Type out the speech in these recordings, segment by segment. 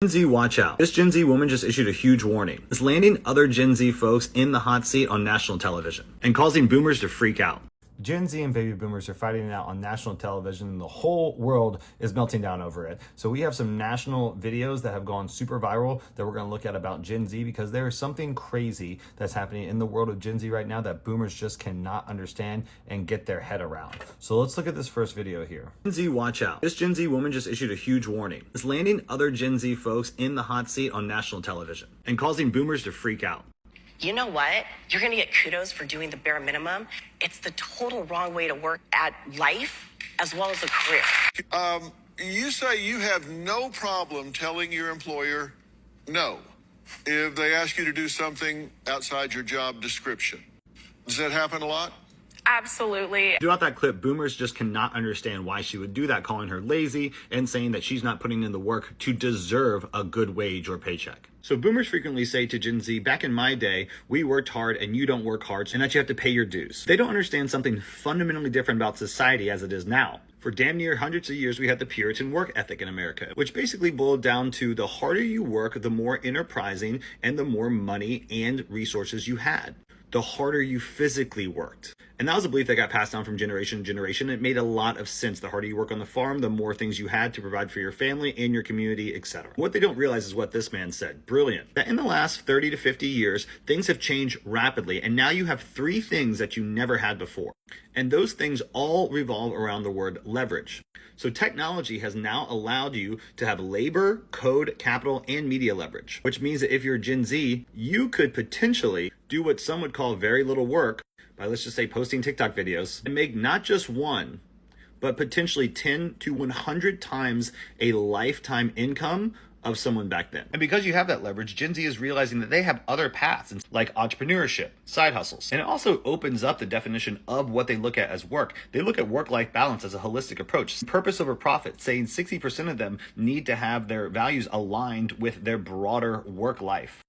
Gen Z, watch out. This Gen Z woman just issued a huge warning. It's landing other Gen Z folks in the hot seat on national television and causing boomers to freak out. Gen Z and baby boomers are fighting it out on national television, and the whole world is melting down over it. So we have some national videos that have gone super viral that we're going to look at about Gen Z, because there is something crazy that's happening in the world of Gen Z right now that boomers just cannot understand and get their head around. So let's look at this first video here. Gen Z, watch out. This Gen Z woman just issued a huge warning. It's landing other Gen Z folks in the hot seat on national television and causing boomers to freak out. You know what? You're going to get kudos for doing the bare minimum. It's the total wrong way to work at life as well as a career. You say you have no problem telling your employer no if they ask you to do something outside your job description. Does that happen a lot? Absolutely. Throughout that clip, boomers just cannot understand why she would do that, calling her lazy and saying that she's not putting in the work to deserve a good wage or paycheck. So boomers frequently say to Gen Z, back in my day, we worked hard and you don't work hard, and that you have to pay your dues. They don't understand something fundamentally different about society as it is now. For damn near hundreds of years, we had the Puritan work ethic in America, which basically boiled down to the harder you work, the more enterprising and the more money and resources you had. The harder you physically worked. And that was a belief that got passed down from generation to generation. It made a lot of sense. The harder you work on the farm, the more things you had to provide for your family and your community, etc. What they don't realize is what this man said. Brilliant. That in the last 30 to 50 years, things have changed rapidly. And now you have three things that you never had before. And those things all revolve around the word leverage. So technology has now allowed you to have labor, code, capital, and media leverage, which means that if you're Gen Z, you could potentially do what some would call very little work by, let's just say, posting TikTok videos and make not just one, but potentially 10 to 100 times a lifetime income of someone back then. And because you have that leverage, Gen Z is realizing that they have other paths like entrepreneurship, side hustles. And it also opens up the definition of what they look at as work. They look at work-life balance as a holistic approach. Purpose over profit, saying 60% of them need to have their values aligned with their broader work life.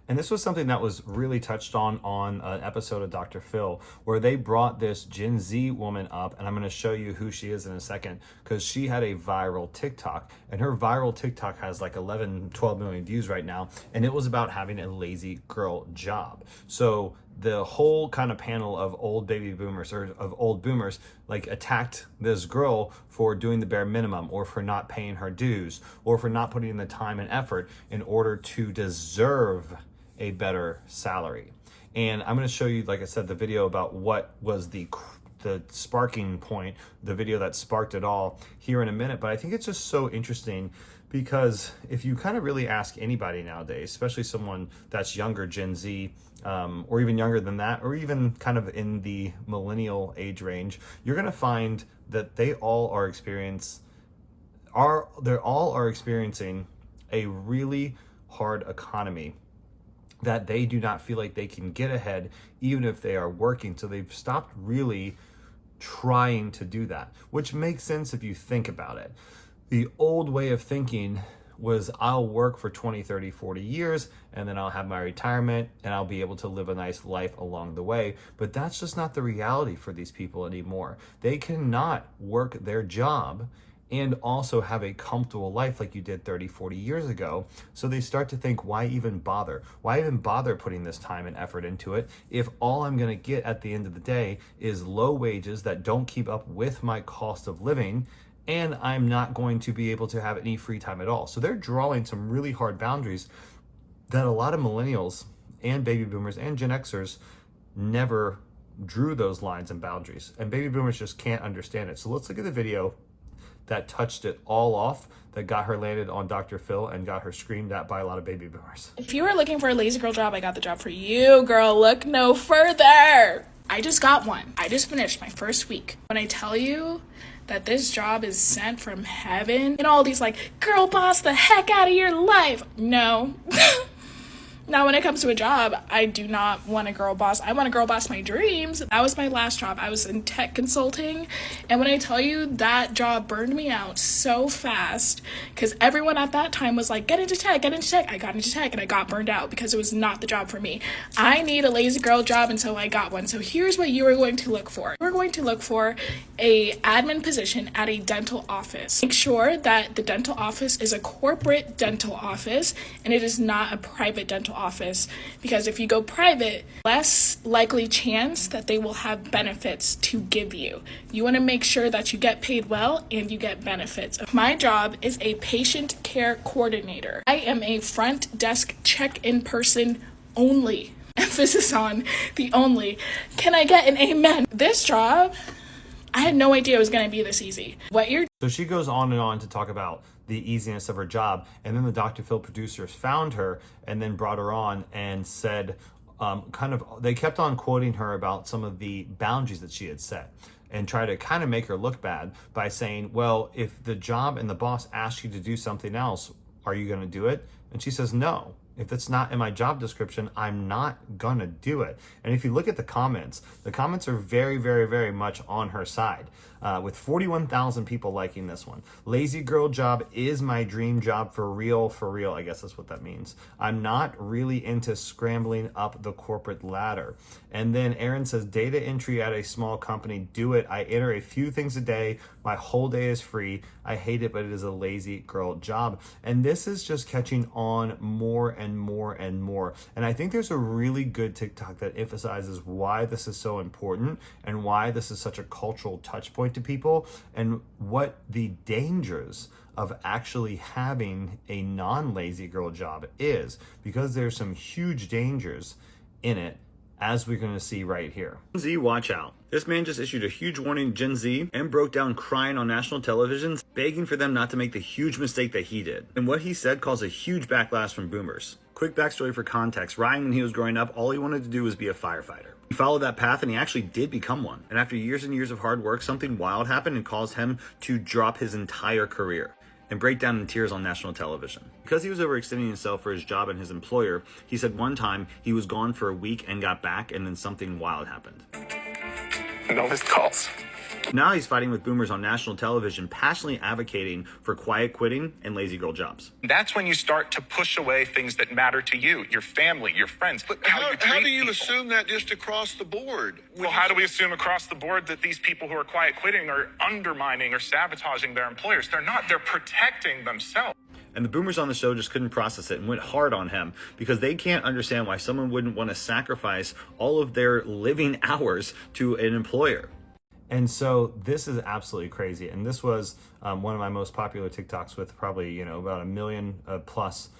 And this was something that was really touched on an episode of Dr. Phil, where they brought this Gen Z woman up, and I'm going to show you who she is in a second, because she had a viral TikTok, and her viral TikTok has like 12 million views right now, and it was about having a lazy girl job. So the whole kind of panel of old baby boomers, or of old boomers, like attacked this girl for doing the bare minimum, or for not paying her dues, or for not putting in the time and effort in order to deserve a better salary. And I'm going to show you, like I said, the video about what was the sparking point, the video that sparked it all, here in a minute. But I think it's just so interesting, because if you kind of really ask anybody nowadays, especially someone that's younger, Gen Z, or even younger than that, or even kind of in the millennial age range, you're going to find that they all are experiencing a really hard economy, that they do not feel like they can get ahead even if they are working. So they've stopped really trying to do that, which makes sense if you think about it. The old way of thinking was, I'll work for 20, 30, 40 years, and then I'll have my retirement and I'll be able to live a nice life along the way. But that's just not the reality for these people anymore. They cannot work their job and also have a comfortable life like you did 30, 40 years ago. So they start to think, why even bother? Why even bother putting this time and effort into it if all I'm going to get at the end of the day is low wages that don't keep up with my cost of living, and I'm not going to be able to have any free time at all? So they're drawing some really hard boundaries that a lot of millennials and baby boomers and Gen Xers never drew those lines and boundaries. And baby boomers just can't understand it. So let's look at the video that touched it all off, that got her landed on Dr. Phil and got her screamed at by a lot of baby boomers. If you were looking for a lazy girl job, I got the job for you, girl. Look no further. I just got one. I just finished my first week. When I tell you that this job is sent from heaven, and all these like, girl boss the heck out of your life. No. Now, when it comes to a job, I do not want a girl boss. I want a girl boss my dreams. That was my last job. I was in tech consulting. And when I tell you that job burned me out so fast, because everyone at that time was like, get into tech, get into tech. I got into tech and I got burned out because it was not the job for me. I need a lazy girl job, and so I got one. So here's what you are going to look for. You're going to look for a admin position at a dental office. Make sure that the dental office is a corporate dental office and it is not a private dental office, because if you go private, less likely chance that they will have benefits to give you. You want to make sure that you get paid well and you get benefits. My job is a patient care coordinator. I am a front desk check-in person only. Emphasis on the only. Can I get an amen? This job, I had no idea it was going to be this easy. So she goes on and on to talk about the easiness of her job, and then the Dr. Phil producers found her and then brought her on and said, they kept on quoting her about some of the boundaries that she had set and try to kind of make her look bad by saying, well, if the job and the boss asks you to do something else, are you going to do it? And she says, no. If it's not in my job description, I'm not gonna do it. And if you look at the comments are very, very, very much on her side, with 41,000 people liking this one. Lazy girl job is my dream job for real, I guess that's what that means. I'm not really into scrambling up the corporate ladder. And then Aaron says, data entry at a small company, do it. I enter a few things a day. My whole day is free. I hate it, but it is a lazy girl job. And this is just catching on more and more and more. And I think there's a really good TikTok that emphasizes why this is so important and why this is such a cultural touch point to people and what the dangers of actually having a non-lazy girl job is, because there's some huge dangers in it, as we're going to see right here. Gen Z, watch out. This man just issued a huge warning to Gen Z and broke down crying on national television, begging for them not to make the huge mistake that he did. And what he said caused a huge backlash from boomers. Quick backstory for context. Ryan, when he was growing up, all he wanted to do was be a firefighter. He followed that path and he actually did become one. And after years and years of hard work, something wild happened and caused him to drop his entire career and break down in tears on national television. Because he was overextending himself for his job and his employer, he said one time he was gone for a week and got back, and then something wild happened. No missed calls. Now he's fighting with boomers on national television, passionately advocating for quiet quitting and lazy girl jobs. That's when you start to push away things that matter to you, your family, your friends. But how how do you people. assume that just across the board? Well, how do we assume across the board that these people who are quiet quitting are undermining or sabotaging their employers? They're not. They're protecting themselves. And the boomers on the show just couldn't process it and went hard on him because they can't understand why someone wouldn't want to sacrifice all of their living hours to an employer. And so this is absolutely crazy. And this was one of my most popular TikToks with probably, about 1 million plus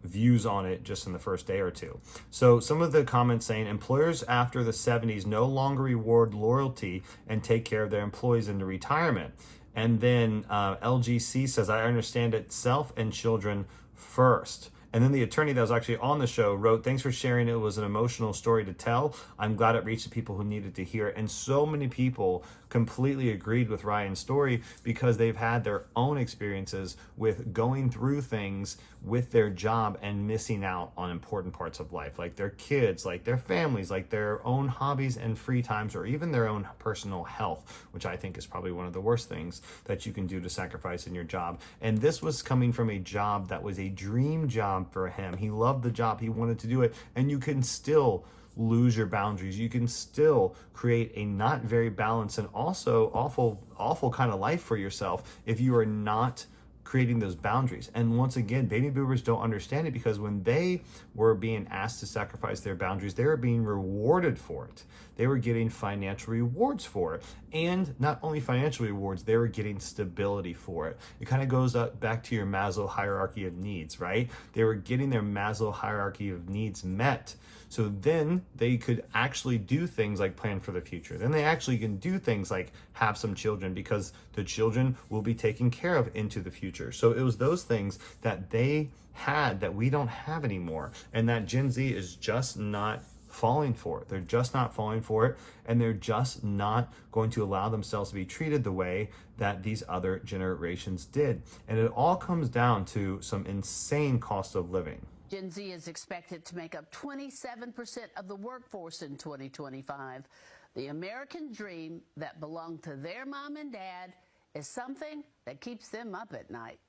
views on it just in the first day or two. So some of the comments saying employers after the 70s no longer reward loyalty and take care of their employees into retirement. And then LGC says, I understand it, self and children first. And then the attorney that was actually on the show wrote, thanks for sharing. It was an emotional story to tell. I'm glad it reached the people who needed to hear it. And so many people completely agreed with Ryan's story because they've had their own experiences with going through things with their job and missing out on important parts of life, like their kids, like their families, like their own hobbies and free times, or even their own personal health, which I think is probably one of the worst things that you can do to sacrifice in your job. And this was coming from a job that was a dream job for him. He loved the job. He wanted to do it. And you can still lose your boundaries. You can still create a not very balanced and also awful kind of life for yourself if you are not creating those boundaries. And once again, baby boomers don't understand it because when they were being asked to sacrifice their boundaries, they were being rewarded for it. They were getting financial rewards for it. And not only financial rewards, they were getting stability for it. It kind of goes up back to your Maslow hierarchy of needs, right? They were getting their Maslow hierarchy of needs met. So then they could actually do things like plan for the future. Then they actually can do things like have some children because the children will be taken care of into the future. So it was those things that they had that we don't have anymore. And that Gen Z is just not falling for it. They're just not falling for it. And they're just not going to allow themselves to be treated the way that these other generations did. And it all comes down to some insane cost of living. Gen Z is expected to make up 27% of the workforce in 2025. The American dream that belonged to their mom and dad is something that keeps them up at night.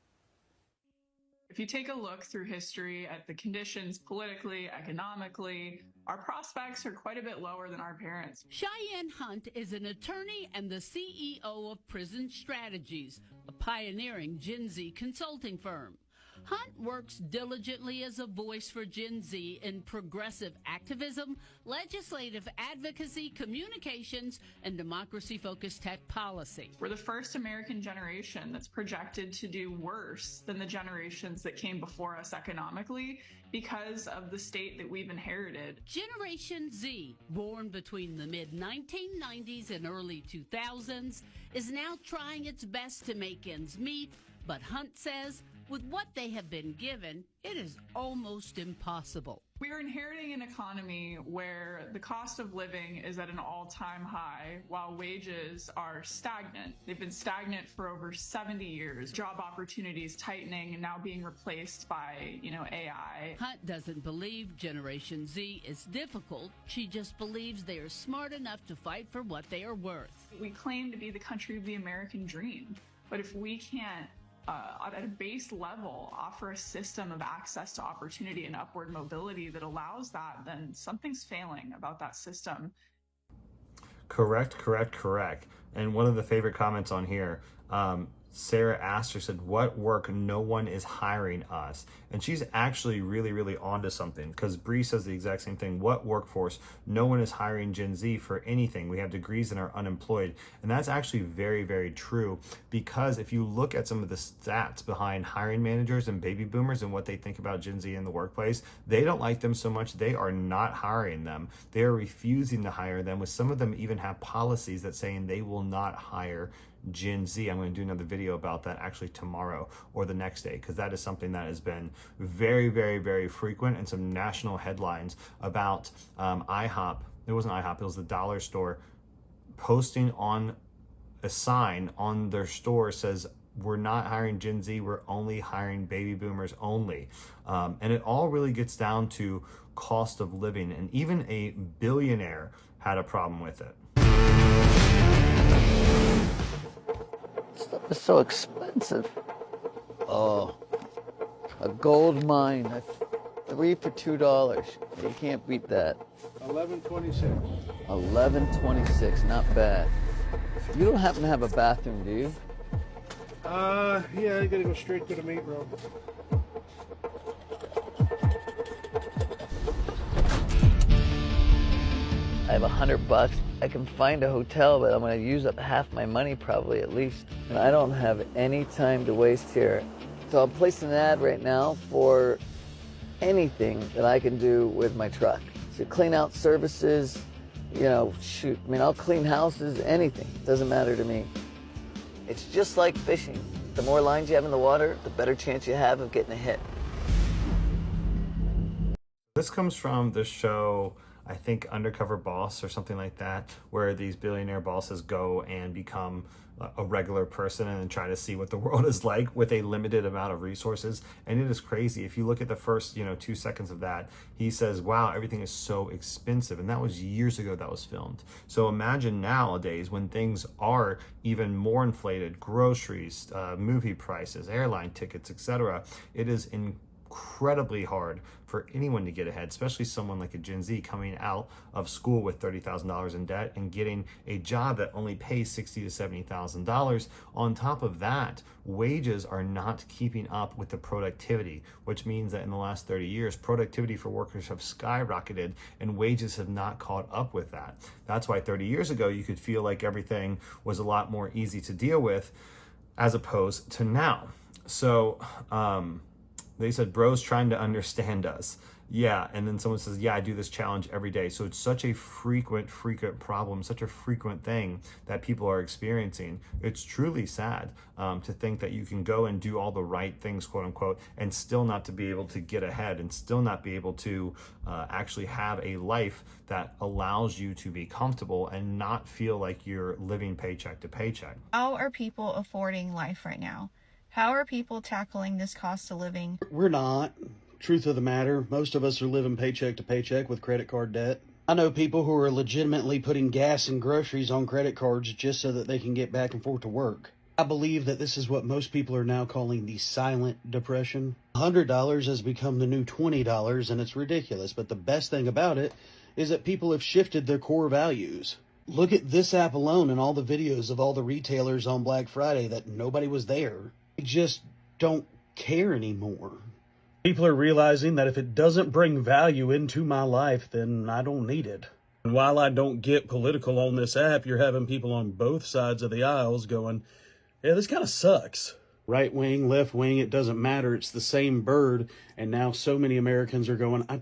If you take a look through history at the conditions politically, economically, our prospects are quite a bit lower than our parents. Cheyenne Hunt is an attorney and the CEO of Prison Strategies, a pioneering Gen Z consulting firm. Hunt works diligently as a voice for Gen Z in progressive activism, legislative advocacy, communications, and democracy-focused tech policy. We're the first American generation that's projected to do worse than the generations that came before us economically because of the state that we've inherited. Generation Z, born between the mid-1990s and early 2000s, is now trying its best to make ends meet, but Hunt says with what they have been given, it is almost impossible. We are inheriting an economy where the cost of living is at an all-time high while wages are stagnant. They've been stagnant for over 70 years. Job opportunities tightening and now being replaced by, AI. Hunt doesn't believe Generation Z is difficult. She just believes they are smart enough to fight for what they are worth. We claim to be the country of the American dream, but if we can't at a base level, offer a system of access to opportunity and upward mobility that allows that, then something's failing about that system. Correct. And one of the favorite comments on here, Sarah Astor said, what work? No one is hiring us. And she's actually really onto something, because Bree says the exact same thing. What workforce? No one is hiring Gen Z for anything. We have degrees and are unemployed. And that's actually very true, because if you look at some of the stats behind hiring managers and baby boomers and what they think about Gen Z in the workplace, they don't like them so much. They are not hiring them. They are refusing to hire them, with some of them even have policies that saying they will not hire Gen Z. I'm going to do another video about that actually tomorrow or the next day, because that is something that has been very frequent, and some national headlines about IHOP. It wasn't IHOP, it was the dollar store, posting on a sign on their store says, we're not hiring Gen Z, we're only hiring baby boomers only. And it all really gets down to cost of living, and even a billionaire had a problem with it. Stuff is so expensive. Oh, a gold mine, 3 for $2. You can't beat that. $11.26. $11.26, not bad. You don't happen to have a bathroom, do you? Yeah, you gotta go straight to the meat room. I have $100. I can find a hotel, but I'm gonna use up half my money probably at least. And I don't have any time to waste here. So I'm placing an ad right now for anything that I can do with my truck. So clean out services, shoot, I'll clean houses, anything. Doesn't matter to me. It's just like fishing. The more lines you have in the water, the better chance you have of getting a hit. This comes from the show, I think, Undercover Boss or something like that, where these billionaire bosses go and become a regular person and then try to see what the world is like with a limited amount of resources. And it is crazy. If you look at the first 2 seconds of that, he says, wow, everything is so expensive. And that was years ago that was filmed. So imagine nowadays when things are even more inflated, groceries, movie prices, airline tickets, etc. It is incredibly hard for anyone to get ahead, especially someone like a Gen Z coming out of school with $30,000 in debt and getting a job that only pays $60,000 to $70,000. On top of that, wages are not keeping up with the productivity, which means that in the last 30 years, productivity for workers have skyrocketed and wages have not caught up with that. That's why 30 years ago, you could feel like everything was a lot more easy to deal with as opposed to now. So, they said, bro's trying to understand us. Yeah, and then someone says, yeah, I do this challenge every day. So it's such a frequent problem, such a frequent thing that people are experiencing. It's truly sad to think that you can go and do all the right things, quote unquote, and still not to be able to get ahead and still not be able to actually have a life that allows you to be comfortable and not feel like you're living paycheck to paycheck. How are people affording life right now? How are people tackling this cost of living? We're not. truth of the matter, most of us are living paycheck to paycheck with credit card debt. I know people who are legitimately putting gas and groceries on credit cards just so that they can get back and forth to work. I believe that this is what most people are now calling the silent depression. $100 has become the new $20, and it's ridiculous, but the best thing about it is that people have shifted their core values. Look at this app alone and all the videos of all the retailers on Black Friday that nobody was there. They just don't care anymore. People are realizing that if it doesn't bring value into my life, then I don't need it. And while I don't get political on this app, you're having people on both sides of the aisles going, yeah, this kind of sucks. Right wing, left wing, it doesn't matter. It's the same bird. And now so many Americans are going, I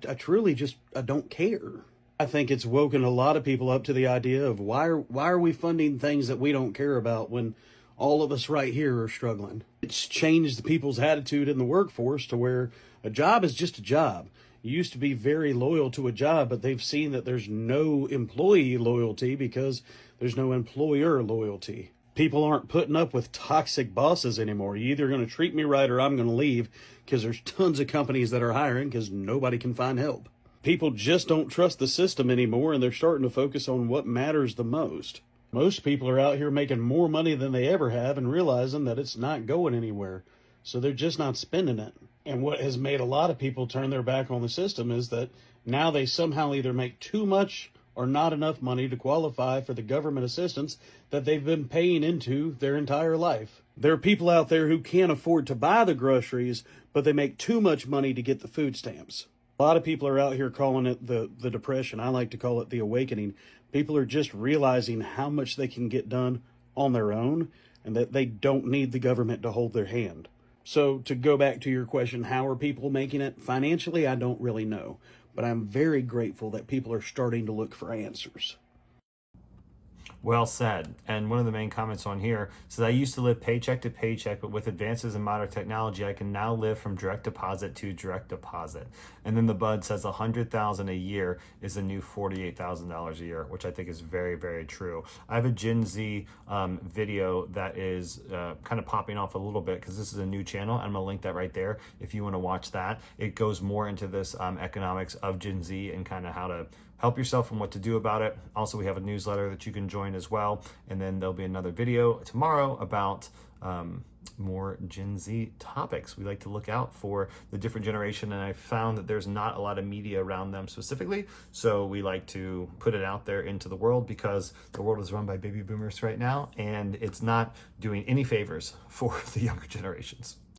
don't care. I think it's woken a lot of people up to the idea of why are we funding things that we don't care about when all of us right here are struggling. It's changed the people's attitude in the workforce to where a job is just a job. You used to be very loyal to a job, but they've seen that there's no employee loyalty because there's no employer loyalty. People aren't putting up with toxic bosses anymore. You're either going to treat me right or I'm going to leave, because there's tons of companies that are hiring because nobody can find help. People just don't trust the system anymore, and they're starting to focus on what matters the most. Most people are out here making more money than they ever have and realizing that it's not going anywhere. So they're just not spending it. And what has made a lot of people turn their back on the system is that now they somehow either make too much or not enough money to qualify for the government assistance that they've been paying into their entire life. There are people out there who can't afford to buy the groceries, but they make too much money to get the food stamps. A lot of people are out here calling it the depression. I like to call it the awakening. People are just realizing how much they can get done on their own and that they don't need the government to hold their hand. So to go back to your question, how are people making it? Financially, I don't really know, but I'm very grateful that people are starting to look for answers. Well said. And one of the main comments on here says, I used to live paycheck to paycheck, but with advances in modern technology, I can now live from direct deposit to direct deposit. And then the Bud says $100,000 a year is the new $48,000 a year, which I think is very, very true. I have a Gen Z video that is kind of popping off a little bit because this is a new channel. I'm going to link that right there if you want to watch that. It goes more into this economics of Gen Z and kind of how to help yourself and what to do about it. Also, we have a newsletter that you can join as well. And then there'll be another video tomorrow about more Gen Z topics. We like to look out for the different generation, and I found that there's not a lot of media around them specifically. So we like to put it out there into the world because the world is run by baby boomers right now, and it's not doing any favors for the younger generations.